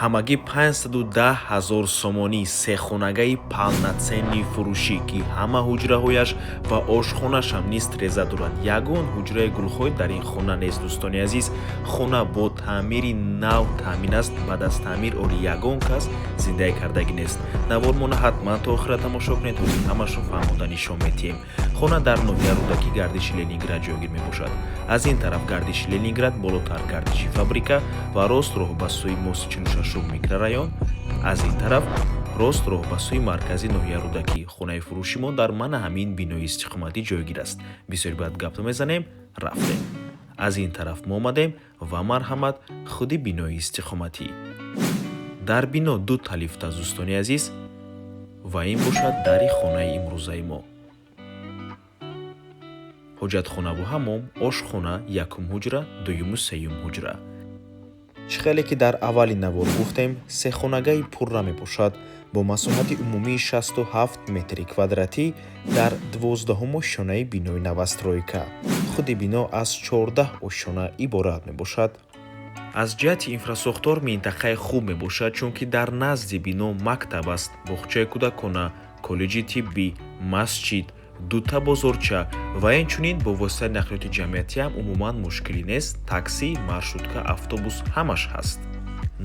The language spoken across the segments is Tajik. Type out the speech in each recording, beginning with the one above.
ҳамагӣ 510 000 сомонӣ сехонагаи палнаценни фурӯшӣ ки ҳама ҳуҷраҳояш ва ошхонаашам низ реза дорад. Ягон ҳуҷраи гулхой дар ин хона нест. Дӯстони азиз, хона бо таъмири нав таъмин аст. Баъд аз таъмир оли ягон кас зиндаи кардагӣ нест. Навормона ҳатман то охира тамошо кунед ҳозир ҳамашро фаҳмода нишон медиҳем. хона дар ноҳияи рӯдакӣ гардиши Ленинград ҷойгир мебошад. Аз ин тараф гардиши Ленинград, болотар гардиши фабрика ва рост роҳ ба сӯи моси 46 микрорайон. Аз ин тараф рост роҳ ба сӯи маркази ноҳияи рӯдакӣ. хонаи фурӯши мо дар мана ҳамин бинои истиқоматӣ ҷойгир аст. бисёр баъд гап намезанем, рафтем. аз ин тараф мо омадем ва марҳамат худи бинои истиқоматӣ. дар бино ду талифт аст дӯстони азиз ва ин бошад дари хонаи имрӯзаи мо. ҳоҷатхонаву ҳаммом, ошхона, якум ҳуҷра, дуюму сеюм ҳуҷра. чӣ хеле ки дар аввали навор гуфтем, сехонагаи пурра мебошад бо масоҳати умумии 67 метри квадратӣ дар 12-умо ошонаи бинои навастройка. худи бино аз 14 ошона иборат мебошад. аз ҷиҳати инфрасохтор минтақаи хуб мебошад, чунки дар назди бино мактаб аст, боғчаи кӯдакона, коллеҷи тиббӣ, масҷид, дута бозорча ва инчунин бо воситаи нақлиёти ҷамъиятиам умуман мушкилӣ нест. таксӣ, маршрутка, автобус ҳамаш ҳаст.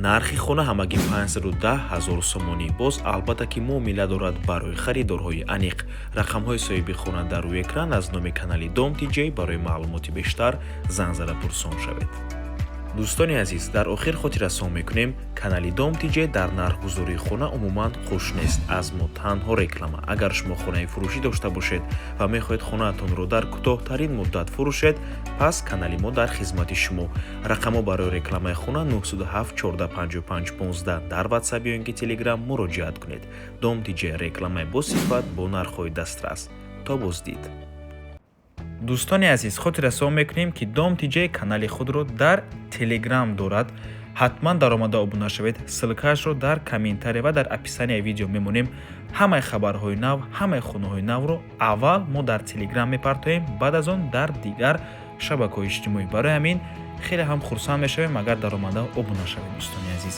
нархи хона ҳамагӣ 510 000 сомонӣ. боз албатта ки муомила дорад барои харидорҳои аниқ. рақамҳои соҳиби хона дар рӯи экран. аз номи канали Dom TJ барои маълумоти бештар занг зада пурсон шавед. дӯстони азиз, дар охир хотиррасон мекунем, канали Dom TJ дар нархгузории хона умуман хуш нест. аз мо танҳо реклама. агар шумо хонаи фурӯшӣ дошта бошед ва мехоҳед хонаатонро дар кӯтоҳтарин муддат фурӯшед, пас канали мо дар хизмати шумо. рақамҳо барои рекламаи хона 907 1455 15. дар WhatsApp ё инки Telegram муроҷиат кунед. Dom TJ рекламаи босифат бо нархҳои дастрас. то боздид. дӯстони азиз, хотиррасон мекунем ки Dom TJ канали худро дар Telegram дорад. ҳатман даромада обуна шавед. ссилкаашро дар комментария ва дар описанияи видео мемонем. ҳамаи хабарҳои нав, ҳамаи хонаҳои навро аввал мо дар Telegram мепартоем, баъд аз он дар дигар шабакаҳои иҷтимоӣ. барои ҳамин хеле ҳам хурсанд мешавем агар даромада обуна шавед. дӯстони азиз.